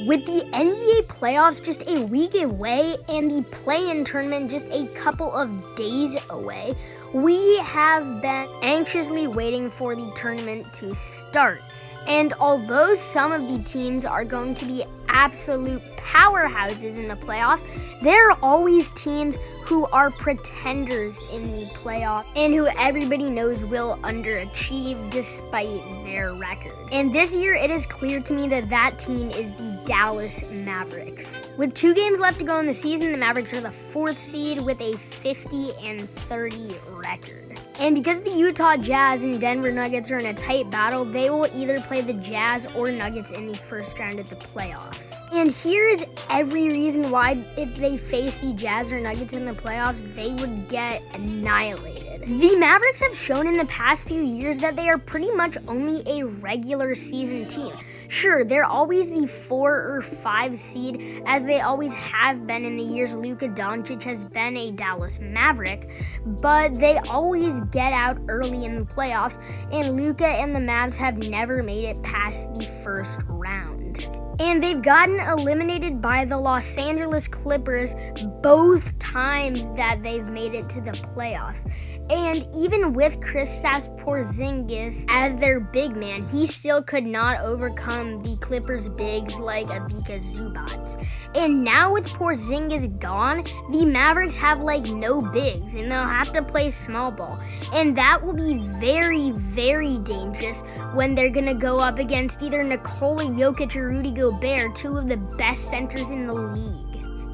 With the NBA playoffs just a week away and the play-in tournament just a couple of days away, we have been anxiously waiting for the tournament to start. And although some of the teams are going to be absolute powerhouses in the playoffs, there are always teams who are pretenders in the playoffs and who everybody knows will underachieve despite their record. And this year, it is clear to me that that team is the Dallas Mavericks. With 2 games left to go in the season, the Mavericks are the 4th seed with a 50-30 record. And because the Utah Jazz and Denver Nuggets are in a tight battle, they will either play the Jazz or Nuggets in the first round of the playoffs. And here is every reason why if they face the Jazz or Nuggets in the playoffs, they would get annihilated. The Mavericks have shown in the past few years that they are pretty much only a regular season team. Sure, they're always the 4 or 5 seed, as they always have been in the years Luka Doncic has been a Dallas Maverick, but they always get out early in the playoffs, and Luka and the Mavs have never made it past the first round. And they've gotten eliminated by the Los Angeles Clippers both times that they've made it to the playoffs. And even with Kristaps Porzingis as their big man, he still could not overcome the Clippers bigs like Ivica Zubac. And now with Porzingis gone, the Mavericks have no bigs and they'll have to play small ball. And that will be very, very dangerous when they're going to go up against either Nikola Jokic or Rudy Gobert, 2 of the best centers in the league.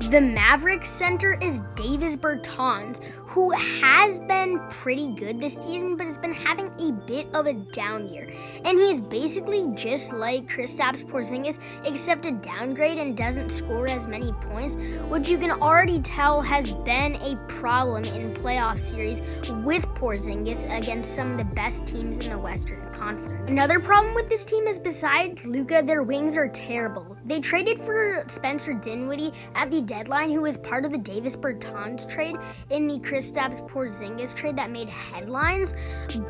The Mavericks center is Davis Bertans, who has been pretty good this season, but has been having a bit of a down year. And he is basically just like Kristaps Porzingis, except a downgrade and doesn't score as many points, which you can already tell has been a problem in playoff series with Porzingis against some of the best teams in the Western Conference. Another problem with this team is besides Luka, their wings are terrible. They traded for Spencer Dinwiddie at the deadline, who was part of the Davis Bertans trade in the Kristaps Porzingis trade that made headlines,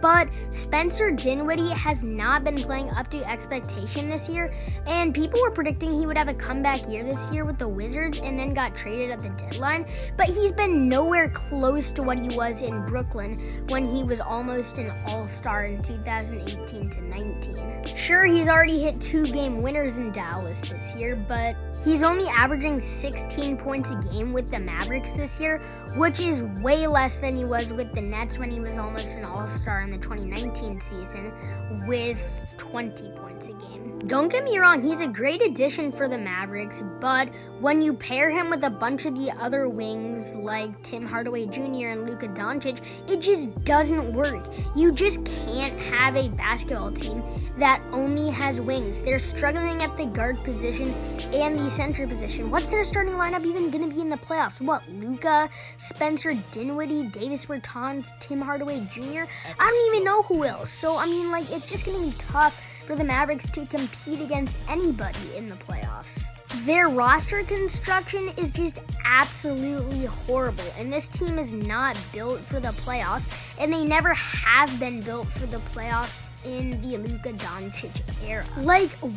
but Spencer Dinwiddie has not been playing up to expectation this year, and people were predicting he would have a comeback year this year with the Wizards and then got traded at the deadline, but he's been nowhere close to what he was in Brooklyn when he was almost an all-star in 2018-19. Sure, he's already hit 2-game winners in Dallas this year, but he's only averaging 16 points a game with the Mavericks this year, which is way less than he was with the Nets when he was almost an all-star in the 2019 season with 20 points a game. Don't get me wrong, he's a great addition for the Mavericks, but when you pair him with a bunch of the other wings like Tim Hardaway Jr. and Luka Doncic, it just doesn't work. You just can't have a basketball team that only has wings. They're struggling at the guard position and the center position. What's their starting lineup even going to be in the playoffs? What, Luka, Spencer Dinwiddie, Davis Bertans, Tim Hardaway Jr.? I don't even know who else. So, it's just going to be tough for the Mavericks to compete against anybody in the playoffs. Their roster construction is just absolutely horrible, and this team is not built for the playoffs, and they never have been built for the playoffs in the Luka Doncic era.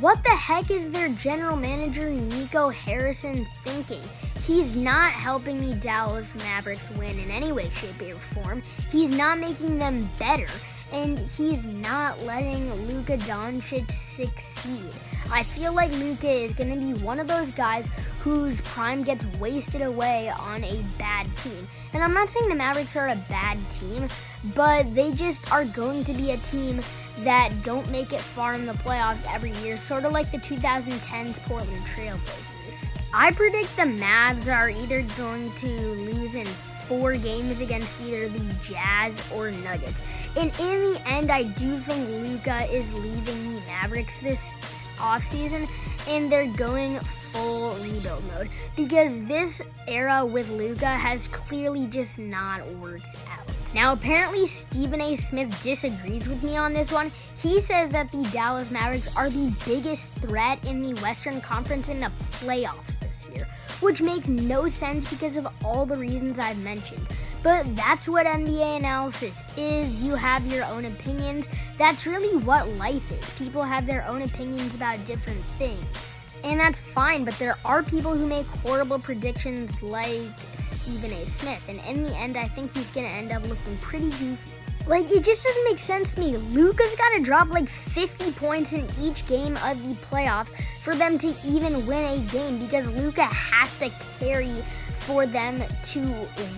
What the heck is their general manager Nico Harrison thinking? He's not helping the Dallas Mavericks win in any way, shape, or form. He's not making them better, and he's not letting Luka Doncic succeed. I feel like Luka is going to be one of those guys whose prime gets wasted away on a bad team. And I'm not saying the Mavericks are a bad team, but they just are going to be a team that don't make it far in the playoffs every year, sort of like the 2010s Portland Trailblazers. I predict the Mavs are either going to lose in 4 games against either the Jazz or Nuggets. And in the end, I do think Luka is leaving the Mavericks this offseason, and they're going full rebuild mode because this era with Luka has clearly just not worked out. Now, apparently, Stephen A. Smith disagrees with me on this one. He says that the Dallas Mavericks are the biggest threat in the Western Conference in the playoffs this year, which makes no sense because of all the reasons I've mentioned. But that's what NBA analysis is. You have your own opinions. That's really what life is. People have their own opinions about different things. And that's fine, but there are people who make horrible predictions like Stephen A. Smith. And in the end, I think he's going to end up looking pretty goofy. Like, it just doesn't make sense to me. Luka's got to drop like 50 points in each game of the playoffs for them to even win a game, because Luka has to carry for them to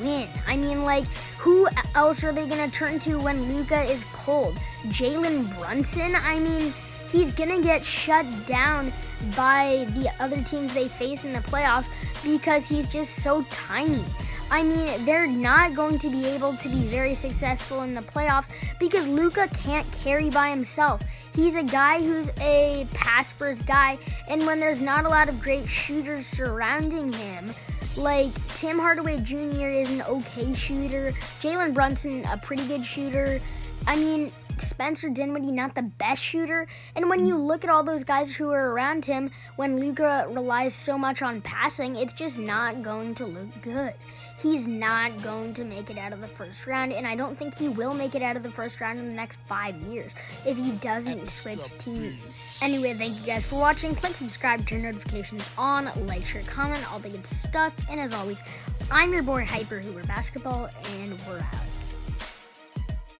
win. I mean, like, who else are they going to turn to when Luka is cold? Jalen Brunson? I mean, he's going to get shut down by the other teams they face in the playoffs because he's just so tiny. I mean, they're not going to be able to be very successful in the playoffs because Luka can't carry by himself. He's a guy who's a pass-first guy, and when there's not a lot of great shooters surrounding him, like Tim Hardaway Jr. is an okay shooter, Jalen Brunson a pretty good shooter. I mean, Spencer Dinwiddie not the best shooter, and when you look at all those guys who are around him, when Luka relies so much on passing, it's just not going to look good. He's not going to make it out of the first round, and I don't think he will make it out of the first round in the next 5 years if he doesn't switch teams. Anyway, thank you guys for watching. Click subscribe, turn notifications on, like, share, comment, all the good stuff, and as always, I'm your boy Hyper Hoover Basketball, and we're out.